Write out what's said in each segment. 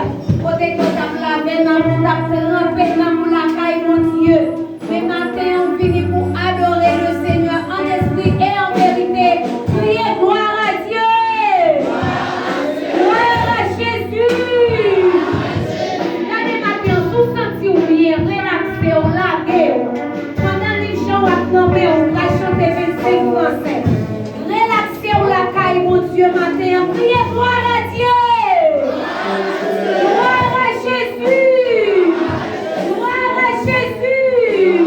prière. Côté que tu as lavé dans mon trempé dans mon lacaille, mon Dieu. Mais matin, on finit pour adorer le Seigneur en esprit et en vérité. Priez gloire à Dieu. Gloire à Jésus. Regardez matin, sous senti oublié, relaxé, on lagué. Pendant les gens à nommer, on va chanter 25 français. Relaxé, on la caille, mon Dieu, matin. Priez gloire à Dieu. Gloire à Jésus. Gloire à Jésus.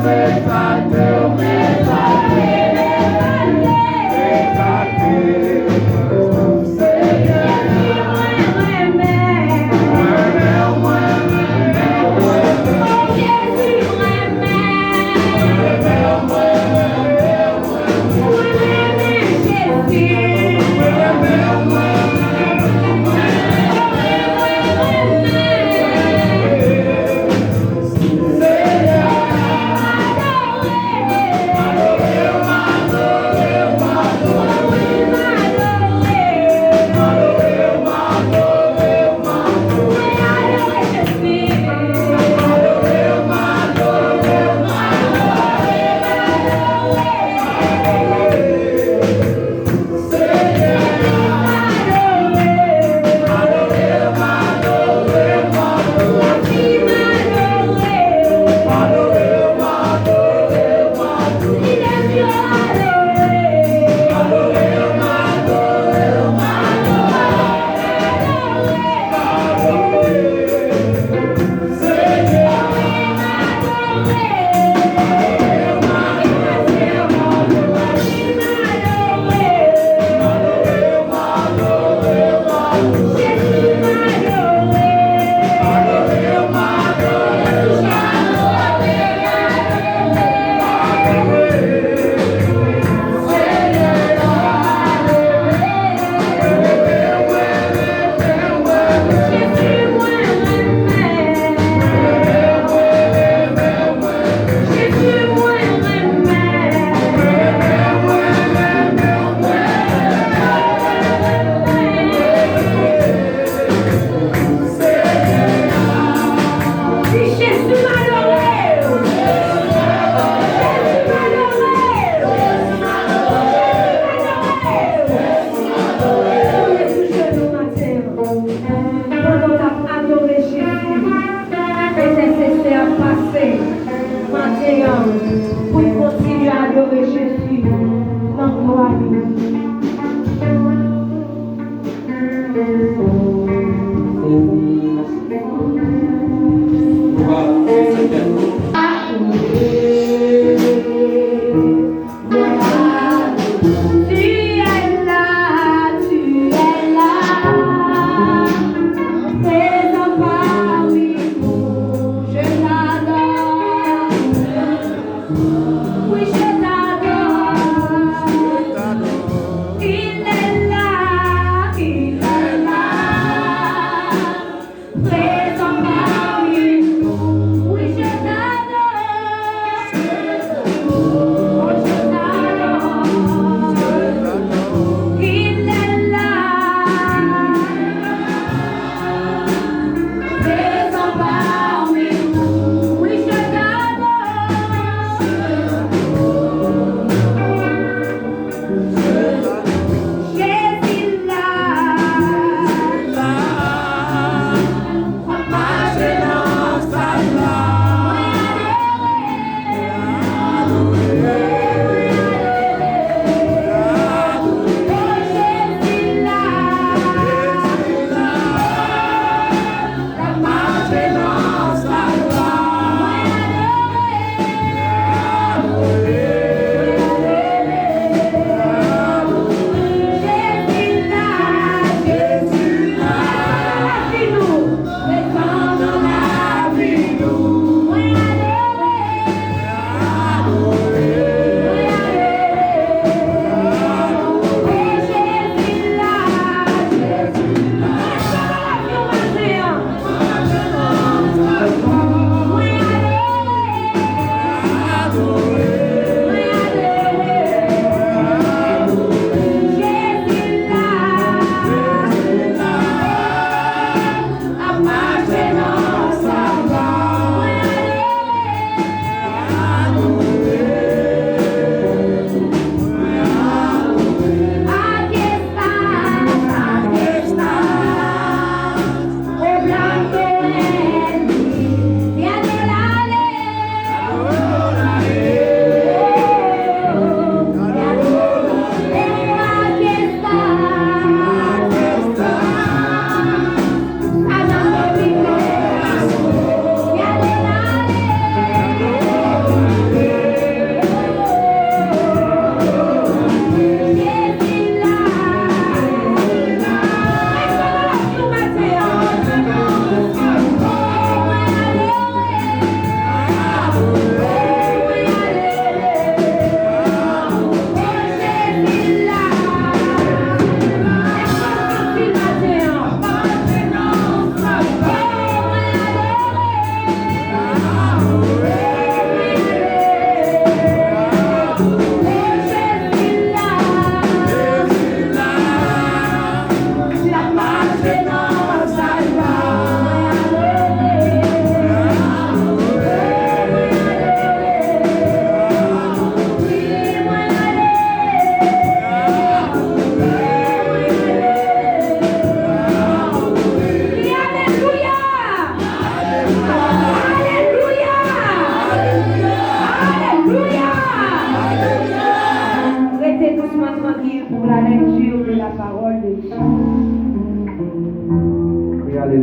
Adorei,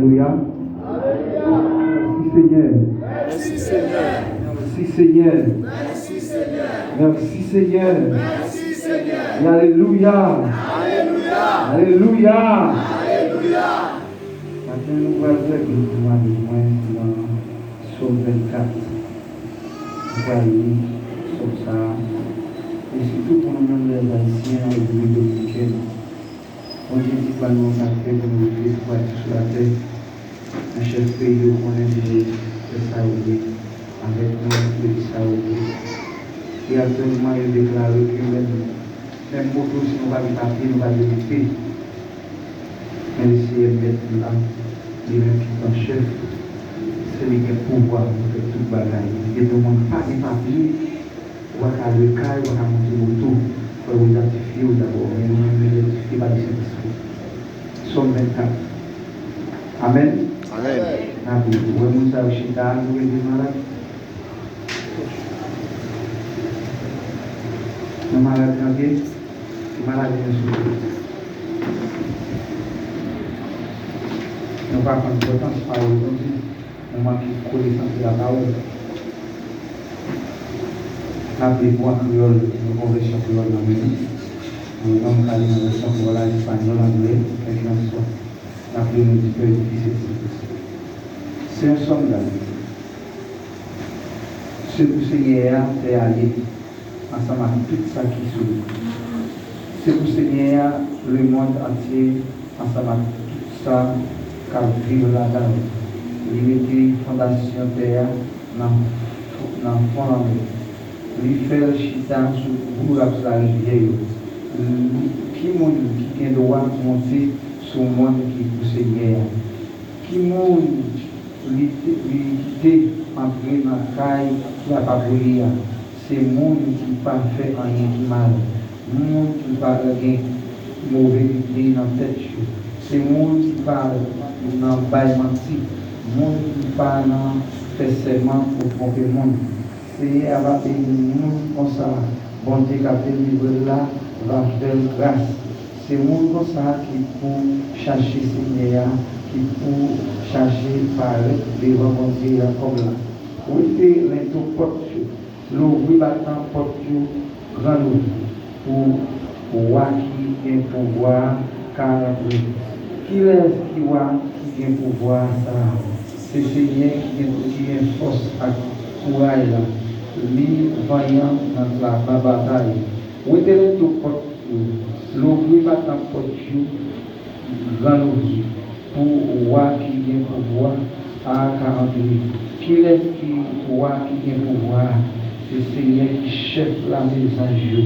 Alléluia. Merci Seigneur. Merci Seigneur. Merci Seigneur. Merci Seigneur. Merci Seigneur. Alléluia. Alléluia. Alléluia. Alléluia. Maintenant, nous allons faire une fois de moins dans Psaume 24. Vous voyez, comme ça. Et surtout pour nous-mêmes les Haïtiens et les Dominicains. On dit qu'il va nous faire pour nous vivre pour être sur la terre. Un chef pays où on est de Saoudi, avec nous de Saoudi. Et actuellement, il déclare que même pour tous, si nous allons taper, nous allons éviter. Mais si il met là, il est en chef, c'est lui qui a le pouvoir pour faire tout le bagage. Il ne demande pas de papier, ou à le cas, ou à monter au tout, pour vous identifier d'abord, mais nous-mêmes, nous identifier par le Saint-Esprit. Psaume 24. Amen. Amen. Nabi, vous avez un chita, vous avez des malades. Les malades en vie, les malades en souffrance. Nous ne pouvons pas prendre l'importance par aujourd'hui. Nous manquons de connaissance de la parole. Nabi, moi, créole, une conversion créole dans le monde. Nous avons une version créole, espagnol, anglais, quel qu'il en soit. Nabi, nous dit que c'est difficile. C'est un sondage. Ce que le Seigneur fait aller ensemble avec tout ça qui sourit. Ce que le Seigneur, le monde entier, ensemble avec tout ça qui vit là-dedans. Il met fondation terre dans le fond en mer. Il fait le chita sur le bout de la rivière. Qui a le droit de monter sur le monde qui est le Seigneur? Qui l'idée entrer dans la caille qui n'a pas brûlé, c'est le monde qui n'a pas fait rien de mal, le monde qui n'a pas de mauvaise idée dans la tête, c'est le monde qui n'a pas de menti, le monde qui n'a pas fait serment pour tromper le monde. C'est à la paix du monde comme ça, bon Dieu qui a fait le là, va faire grâce. C'est le monde comme ça qui peut chercher Seigneur. Qui pour chercher par les rencontrer comme là. Oui, c'est l'entour porte, l'ouvrir battant porte grand pour voir qui a un pouvoir, car qui est qui a un pouvoir, ça. C'est Seigneur qui a une force à courage là, lui vaillant dans la bataille. Oui, c'est l'entour porte, l'ouvrir battant porte grand pour voir qui vient pouvoir à 40 000. Qui est qui voit qui vient pouvoir? C'est le Seigneur qui chef la maison Dieu.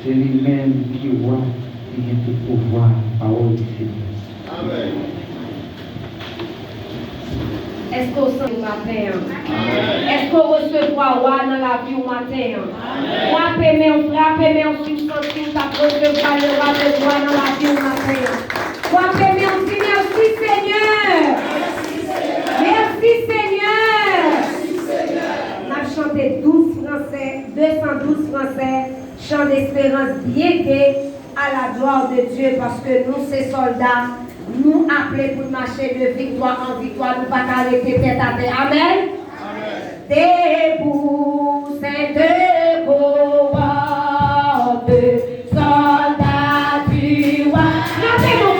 C'est lui-même qui voit qui vient tout pouvoir. Parole du Seigneur. Amen. Est-ce qu'on sent le matin? Est-ce qu'on recevra dans la vie au matin? Frappez-moi, on substantive, ça recevra le roi de joie dans la vie au matin. Frappez-moi, on dit merci Seigneur. Merci Seigneur. On a chanté 12 français, 212 français, chant d'espérance bien gai à la gloire de Dieu parce que nous, ces soldats, nous appelés pour marcher de victoire en victoire, nous ne pas arrêter tête à tête. Amen. Debout, c'est debout, soldats du roi. Rappelez-moi.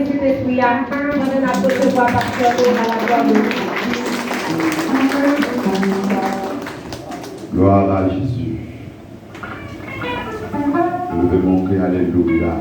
Saint-Esprit, on a recevoir pasteur à la gloire de Dieu. Gloire à Jésus. Levez mon cri, alléluia.